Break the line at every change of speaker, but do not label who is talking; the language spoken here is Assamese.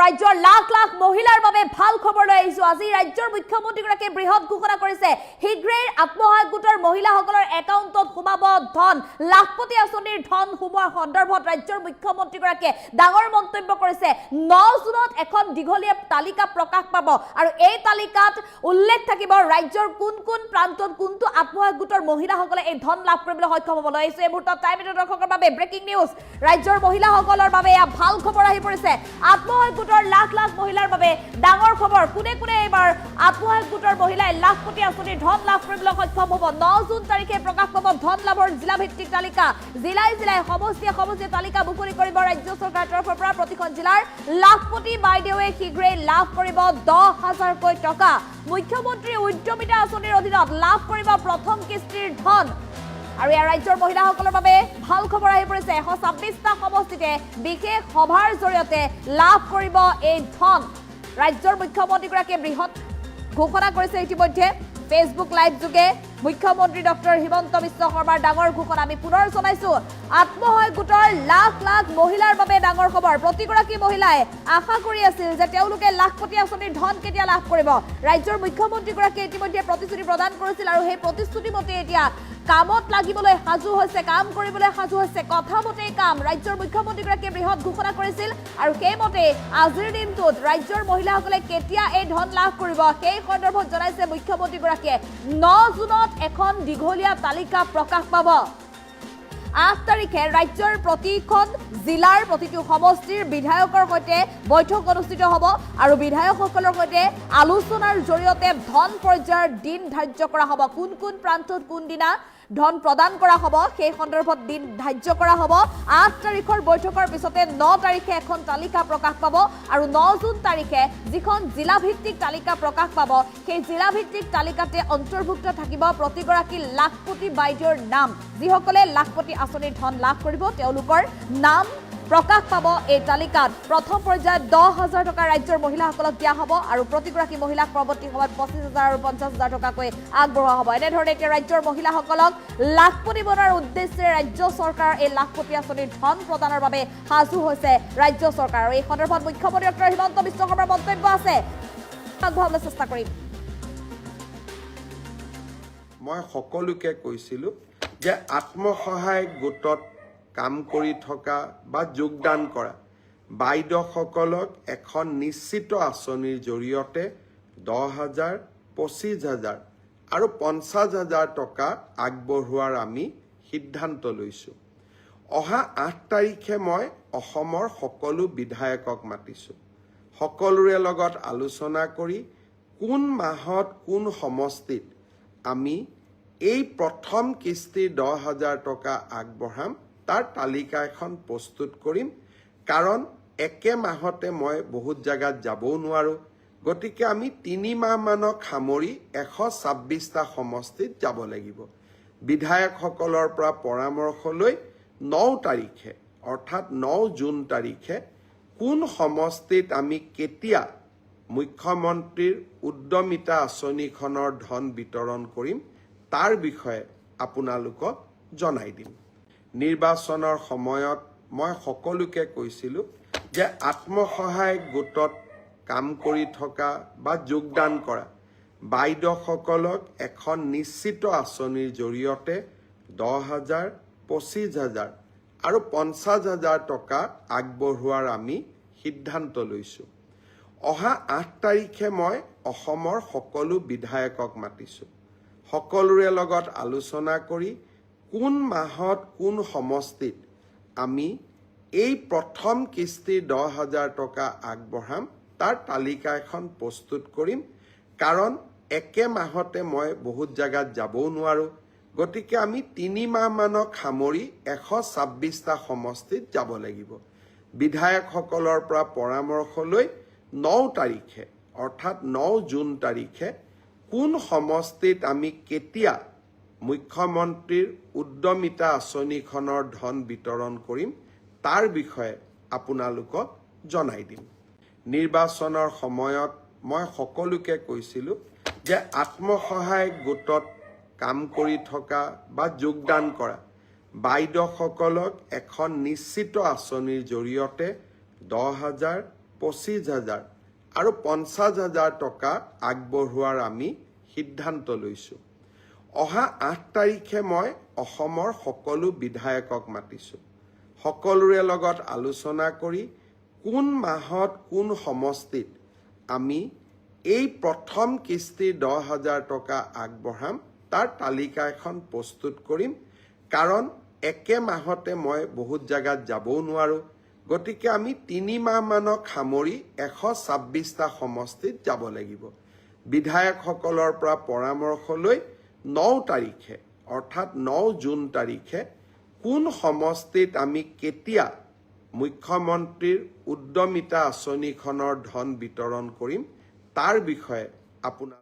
ৰাজ্যৰ লাখ লাখ মহিলাৰ বাবে ভাল খবৰ লৈ আহিছো। আজি ৰাজ্যৰ মুখ্যমন্ত্ৰীগৰাকীয়ে বৃহৎ ঘোষণা কৰিছে, শীঘ্ৰেই আত্মসহায়ক গোটৰ মহিলাসকলৰ একাউণ্টত সোমাব ধন। লাখপতি আঁচনিৰ ধন সোমোৱাৰ সন্দৰ্ভত ৰাজ্যৰ মুখ্যমন্ত্ৰীগৰাকীয়ে ডাঙৰ মন্তব্য কৰিছে। 9 জুনত এখন দীঘলীয়া তালিকা প্ৰকাশ পাব আৰু এই তালিকাত উল্লেখ থাকিব ৰাজ্যৰ কোন কোন প্ৰান্তত কোনটো আত্মসহায়ক গোটৰ মহিলাসকলে এই ধন লাভ কৰিবলৈ সক্ষম হ'ব। লৈ আহিছো এই মুহূৰ্তত টাইম এইটৰ দৰ্শকৰ বাবে ব্ৰেকিং নিউজ। ৰাজ্যৰ মহিলাসকলৰ বাবে এয়া ভাল খবৰ আহি পৰিছে। আত্মসহায়ক গোটৰ লাখ লাখ মহিলাৰ বাবে ডাঙৰ খবৰ। কোনে কোনে এইবাৰ আত্মসহায়ক গোটৰ মহিলাই লাখপতি আঁচনিৰ ধন লাভ কৰিবলৈ সক্ষম হ'ব। 9 জুন তাৰিখে প্ৰকাশ পাব ধন লাভৰ জিলা ভিত্তিক তালিকা। জিলাই জিলাই সমষ্টিয়ে তালিকা মুকলি কৰিব ৰাজ্য চৰকাৰৰ তৰফৰ পৰা। প্ৰতিখন জিলাৰ লাখপতি বাইদেৱে শীঘ্ৰেই লাভ কৰিব 10,000কৈ টকা। মুখ্যমন্ত্ৰী উদ্যমিতা আঁচনিৰ অধীনত লাভ কৰিব প্ৰথম কিস্তিৰ ধন। আৰু ইয়াৰ ৰাজ্যৰ মহিলাসকলৰ বাবে ভাল খবৰ আহি পৰিছে। 126টা সমষ্টিতে বিশেষ সভাৰ জৰিয়তে লাভ কৰিব এই ধন। ৰাজ্যৰ মুখ্যমন্ত্ৰীগৰাকীয়ে বৃহৎ ঘোষণা কৰিছে ইতিমধ্যে ফেচবুক লাইভ যোগে। মুখ্যমন্ত্ৰী ডক্টৰ হিমন্ত বিশ্ব শৰ্মাৰ ডাঙৰ ঘোষণা আমি পুনৰ জনাইছো। আত্মসহায়ক গোটৰ লাখ লাখ মহিলাৰ বাবে ডাঙৰ খবৰ। প্ৰতিগৰাকী মহিলাই আশা কৰি আছিল যে তেওঁলোকে লাখপতি আঁচনিৰ ধন কেতিয়া লাভ কৰিব। ৰাজ্যৰ মুখ্যমন্ত্ৰীগৰাকীয়ে ইতিমধ্যে প্ৰতিশ্ৰুতি প্ৰদান কৰিছিল আৰু সেই প্ৰতিশ্ৰুতি মতে এতিয়া কামত লাগিবলৈ সাজু হৈছে, কাম কৰিবলৈ সাজু হৈছে। কথা মতেই কাম। ৰাজ্যৰ মুখ্যমন্ত্ৰীগৰাকীয়ে বৃহৎ ঘোষণা কৰিছিল আৰু সেইমতে আজিৰ দিনটোত ৰাজ্যৰ মহিলাসকলে কেতিয়া এই ধন লাভ কৰিব সেই সন্দৰ্ভত জনাইছে মুখ্যমন্ত্ৰীগৰাকীয়ে। 9 জুনত এখন দীঘলীয়া তালিকা প্ৰকাশ পাব। 8 তাৰিখে ৰাজ্যৰ প্ৰতিখন জিলাৰ প্ৰতিটো সমষ্টিৰ বিধায়কৰ সৈতে বৈঠক অনুষ্ঠিত হ'ব আৰু বিধায়কসকলৰ সৈতে আলোচনাৰ জৰিয়তে ধন পৰ্যায়ৰ দিন ধাৰ্য কৰা হ'ব। কোন কোন প্ৰান্তত কোনদিনা ধন প্ৰদান কৰা হ'ব সেই সন্দৰ্ভত দিন ধাৰ্য কৰা হ'ব। 8 তাৰিখৰ বৈঠকৰ পিছতে 9 তাৰিখে এখন তালিকা প্ৰকাশ পাব আৰু 9 জুন তাৰিখে যিখন জিলাভিত্তিক তালিকা প্ৰকাশ পাব সেই জিলাভিত্তিক তালিকাতে অন্তৰ্ভুক্ত থাকিব প্ৰতিগৰাকী লাখপতি বাইদেউৰ নাম। যিসকলে লাখপতি আঁচনিৰ ধন লাভ কৰিব তেওঁলোকৰ নাম প্ৰকাশ পাব এই তালিকাত। প্ৰথম পৰ্যায়ত 10,000 টকা ৰাজ্যৰ মহিলাসকলক দিয়া হ'ব আৰু প্ৰতিগৰাকী মহিলাক পৰৱৰ্তী সময়ত 25,000 আৰু 50,000 টকাকৈ আগবঢ়োৱা হ'ব। এনেধৰণে এতিয়া ৰাজ্যৰ মহিলাসকলক লাখপতি বনোৱাৰ উদ্দেশ্যে ৰাজ্য চৰকাৰৰ এই লাখপতি আঁচনিৰ ধন প্ৰদানৰ বাবে সাজু হৈছে ৰাজ্য চৰকাৰ। আৰু এই সন্দৰ্ভত মুখ্যমন্ত্ৰী ডক্টৰ হিমন্ত বিশ্ব শৰ্মাৰ মন্তব্য আছে, আগবঢ়াবলৈ চেষ্টা কৰিম।
মই সকলোকে কৈছিলো যে আত্মসহায়ক গোটত কাম কৰি থকা বা যোগদান কৰা বাইদেউসকলক এখন নিশ্চিত আঁচনিৰ জৰিয়তে 10,000, 25,000 আৰু 50,000 টকা আগবঢ়োৱাৰ আমি সিদ্ধান্ত লৈছোঁ। অহা 8 তাৰিখে মই অসমৰ সকলো বিধায়কক মাতিছোঁ। সকলোৰে লগত আলোচনা কৰি কোন মাহত কোন সমষ্টিত আমি এই প্ৰথম কিস্তিৰ 10,000 টকা আগবঢ়াম তাৰ তালিকা এখন প্ৰস্তুত কৰিম। কাৰণ একে মাহতে মই বহুত জেগাত যাবও নোৱাৰোঁ। গতিকে আমি 3 মাহমানক সামৰি 126টা সমষ্টিত যাব লাগিব। বিধায়কসকলৰ পৰা পৰামৰ্শ লৈ 9 তাৰিখে অৰ্থাৎ 9 জুন তাৰিখে কোন সমষ্টিত আমি কেতিয়া মুখ্যমন্ত্ৰীৰ উদ্যমিতা আঁচনিখনৰ ধন বিতৰণ কৰিম তাৰ বিষয়ে আপোনালোকক জনাই দিম। নিৰ্বাচনৰ সময়ত মই সকলোকে কৈছিলো যে আত্মসহায়ক গোটত কাম কৰি থকা বা যোগদান কৰা বাইদেউসকলক এখন নিশ্চিত আঁচনিৰ জৰিয়তে 10,000, 25,000 আৰু 50,000 টকা আগবঢ়োৱাৰ আমি সিদ্ধান্ত লৈছোঁ। অহা 8 তাৰিখে মই অসমৰ সকলো বিধায়কক মাতিছোঁ। সকলোৰে লগত আলোচনা কৰি কোন মাহত কোন সমষ্টিত আমি এই প্ৰথম কিস্তিৰ 10,000 টকা আগবঢ়াম তাৰ তালিকা এখন প্ৰস্তুত কৰিম। কাৰণ একে মাহতে মই বহুত জেগাত যাবও নোৱাৰোঁ। গতিকে আমি 3 মাহমানক সামৰি 126টা সমষ্টিত যাব লাগিব। বিধায়কসকলৰ পৰা পৰামৰ্শ লৈ 9 তাৰিখে অৰ্থাৎ 9 জুন তাৰিখে কোন সমষ্টিত আমি কেতিয়া মুখ্যমন্ত্ৰীৰ উদ্যমিতা আঁচনিখনৰ ধন বিতৰণ কৰিম তাৰ বিষয়ে আপোনালোকক জনাই দিম। নিৰ্বাচনৰ সময়ত মই সকলোকে কৈছিলো যে আত্মসহায়ক গোটত কাম কৰি থকা বা যোগদান কৰা বাইদেউসকলক এখন নিশ্চিত আঁচনিৰ জৰিয়তে 10,000, 25,000 আৰু 50,000 টকা আগবঢ়োৱাৰ আমি সিদ্ধান্ত লৈছোঁ। অহা 8 তাৰিখে মই অসমৰ সকলো বিধায়কক মাতিছোঁ। সকলোৰে লগত আলোচনা কৰি কোন মাহত কোন সমষ্টিত আমি এই প্ৰথম কিস্তিৰ 10,000 টকা আগবঢ়াম তাৰ তালিকা এখন প্ৰস্তুত কৰিম। কাৰণ একে মাহতে মই বহুত জাগাত যাবও নোৱাৰোঁ। গতিকে আমি 3 মাহমানক সামৰি 126টা সমষ্টিত যাব লাগিব। বিধায়কসকলৰ পৰা পৰামৰ্শ লৈ 9 তাৰিখে অৰ্থাৎ 9 জুন তাৰিখে কোন সমষ্টিত আমি কেতিয়া মুখ্যমন্ত্ৰীৰ উদ্যমিতা আঁচনিখনৰ ধন বিতৰণ কৰিম তাৰ বিষয়ে আপোনাৰ